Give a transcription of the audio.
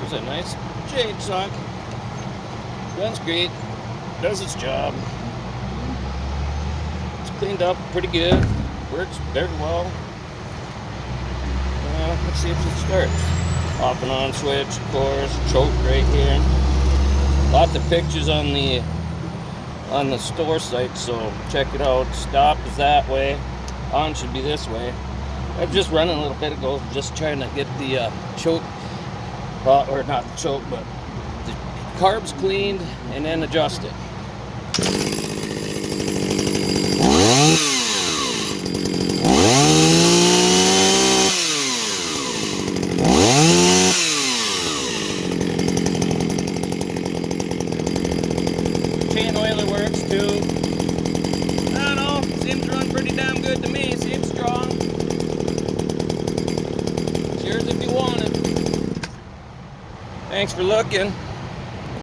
There's a nice jade sock. Runs great. Does its job. It's cleaned up pretty good. Works very well. Let's see if it starts. Off and on switch, of course. Choke right here. Lots of pictures on the store site, so check it out. Stop is that way. On should be this way. I'm just running a little bit ago, just trying to get the choke, or not the choke, but the carbs cleaned and then adjust it. Chain oiler works too. I don't know, seems to run pretty damn good to me. Seems strong. Cheers if you want it. Thanks for looking.